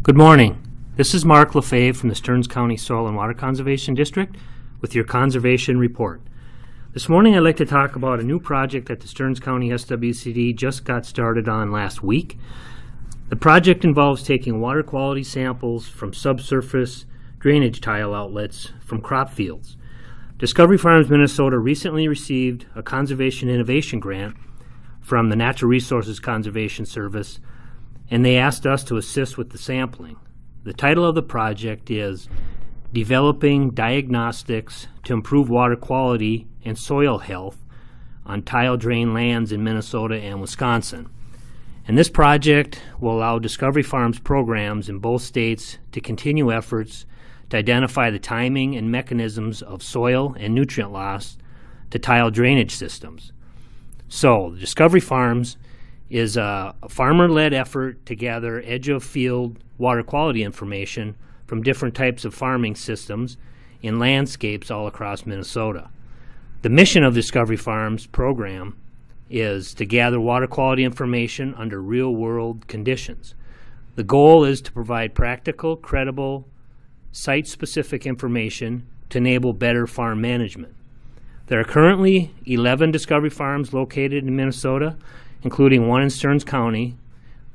Good morning. This is Mark Lefebvre from the Stearns County Soil and Water Conservation District with your conservation report. This morning I'd like to talk about a new project that the Stearns County SWCD just got started on last week. The project involves taking water quality samples from subsurface drainage tile outlets from crop fields. Discovery Farms Minnesota recently received a Conservation Innovation Grant from the Natural Resources Conservation Service, and they asked us to assist with the sampling. The title of the project is Developing Diagnostics to Improve Water Quality and Soil Health on Tile Drain Lands in Minnesota and Wisconsin. And this project will allow Discovery Farms programs in both states to continue efforts to identify the timing and mechanisms of soil and nutrient loss to tile drainage systems. So, Discovery Farms is a farmer-led effort to gather edge-of-field water quality information from different types of farming systems in landscapes all across Minnesota. The mission of Discovery Farms program is to gather water quality information under real-world conditions. The goal is to provide practical, credible, site-specific information to enable better farm management. There are currently 11 Discovery Farms located in Minnesota, including one in Stearns County,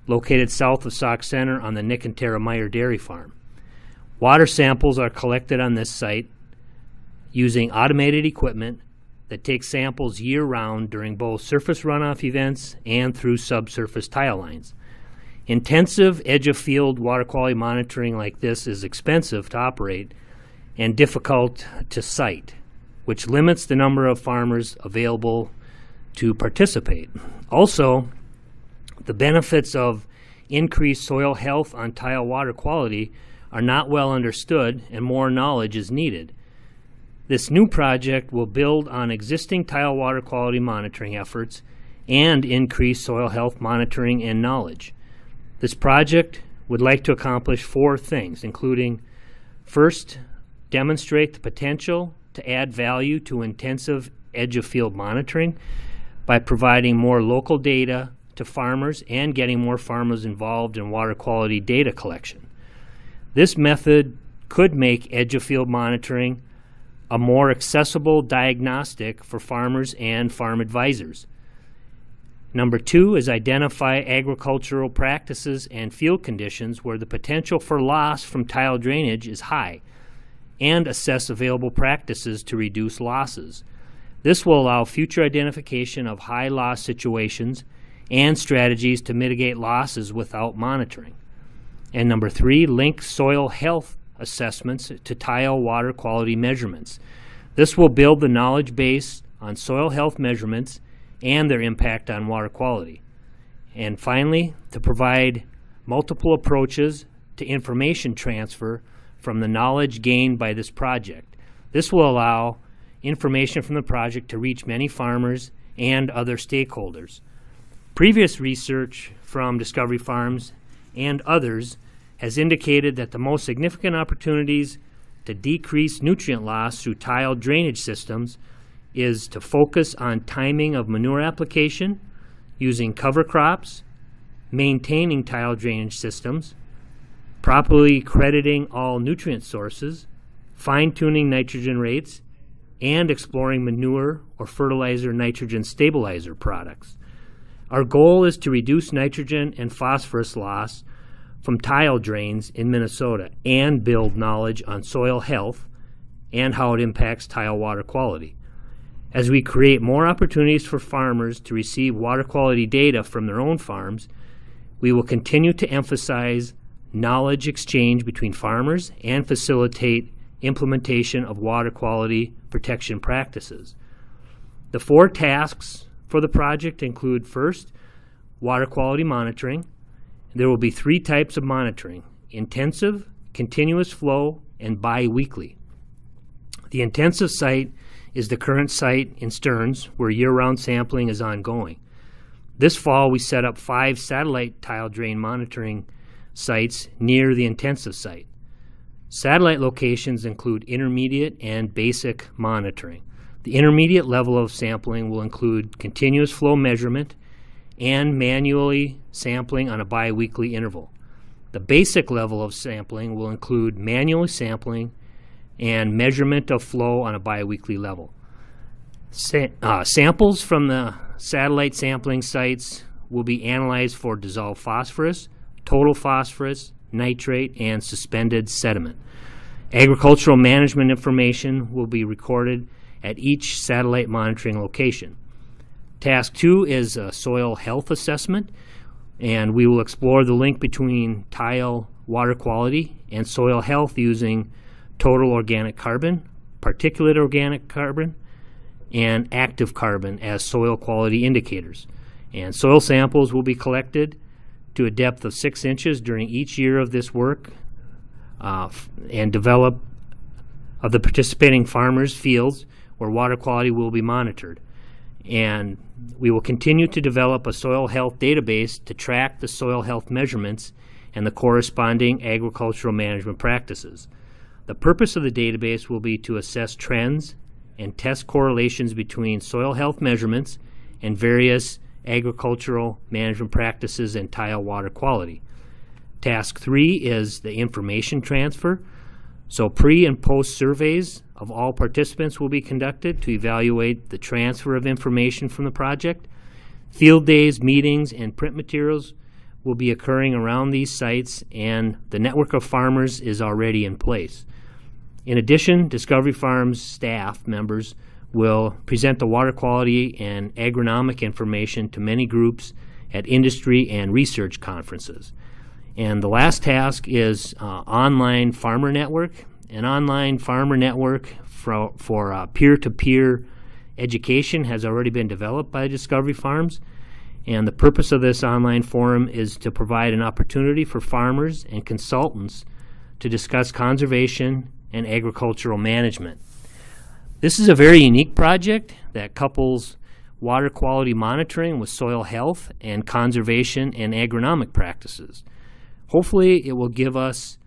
located south of Sauk Center on the Nick and Tara Meyer Dairy Farm. Water samples are collected on this site using automated equipment that takes samples year-round during both surface runoff events and through subsurface tile lines. Intensive edge-of-field water quality monitoring like this is expensive to operate and difficult to site, which limits the number of farmers available to participate. Also, the benefits of increased soil health on tile water quality are not well understood, and more knowledge is needed. This new project will build on existing tile water quality monitoring efforts and increase soil health monitoring and knowledge. This project would like to accomplish 4 things, including: first, demonstrate the potential to add value to intensive edge-of-field monitoring by providing more local data to farmers and getting more farmers involved in water quality data collection. This method could make edge-of-field monitoring a more accessible diagnostic for farmers and farm advisors. Number 2 is identify agricultural practices and field conditions where the potential for loss from tile drainage is high, and assess available practices to reduce losses. This will allow future identification of high loss situations and strategies to mitigate losses without monitoring. And number 3, link soil health assessments to tile water quality measurements. This will build the knowledge base on soil health measurements and their impact on water quality. And finally, to provide multiple approaches to information transfer from the knowledge gained by this project. This will allow information from the project to reach many farmers and other stakeholders. Previous research from Discovery Farms and others has indicated that the most significant opportunities to decrease nutrient loss through tile drainage systems is to focus on timing of manure application, using cover crops, maintaining tile drainage systems, properly crediting all nutrient sources, fine-tuning nitrogen rates, and exploring manure or fertilizer nitrogen stabilizer products. Our goal is to reduce nitrogen and phosphorus loss from tile drains in Minnesota and build knowledge on soil health and how it impacts tile water quality. As we create more opportunities for farmers to receive water quality data from their own farms, we will continue to emphasize knowledge exchange between farmers and facilitate implementation of water quality protection practices. The 4 tasks for the project include: first, water quality monitoring. There will be 3 types of monitoring: intensive, continuous flow, and bi-weekly. The intensive site is the current site in Stearns, where year-round sampling is ongoing. This fall, we set up 5 satellite tile drain monitoring sites near the intensive site. Satellite locations include intermediate and basic monitoring. The intermediate level of sampling will include continuous flow measurement and manually sampling on a bi-weekly interval. The basic level of sampling will include manual sampling and measurement of flow on a biweekly level. Samples from the satellite sampling sites will be analyzed for dissolved phosphorus, total phosphorus, nitrate, and suspended sediment. Agricultural management information will be recorded at each satellite monitoring location. Task 2 is a soil health assessment, and we will explore the link between tile water quality and soil health using total organic carbon, particulate organic carbon, and active carbon as soil quality indicators. And soil samples will be collected to a depth of 6 inches during each year of this work and develop of the participating farmers' fields where water quality will be monitored. And we will continue to develop a soil health database to track the soil health measurements and the corresponding agricultural management practices. The purpose of the database will be to assess trends and test correlations between soil health measurements and various agricultural management practices and tile water quality. Task 3 is the information transfer. So pre and post surveys of all participants will be conducted to evaluate the transfer of information from the project. Field days, meetings, and print materials will be occurring around these sites, and the network of farmers is already in place. In addition, Discovery Farms staff members will present the water quality and agronomic information to many groups at industry and research conferences. And the last task is online farmer network. An online farmer network for peer-to-peer education has already been developed by Discovery Farms. And the purpose of this online forum is to provide an opportunity for farmers and consultants to discuss conservation and agricultural management. This is a very unique project that couples water quality monitoring with soil health and conservation and agronomic practices. Hopefully, it will give us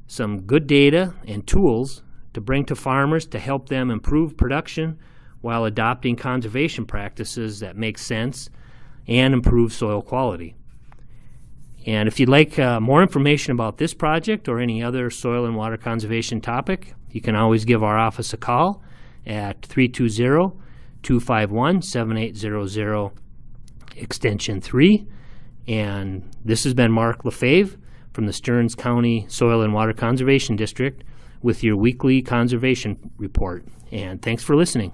some good data and tools to bring to farmers to help them improve production while adopting conservation practices that make sense and improve soil quality. And if you'd like more information about this project or any other soil and water conservation topic, you can always give our office a call at 320-251-7800, extension 3. And this has been Mark Lefebvre from the Stearns County Soil and Water Conservation District with your weekly conservation report. And thanks for listening.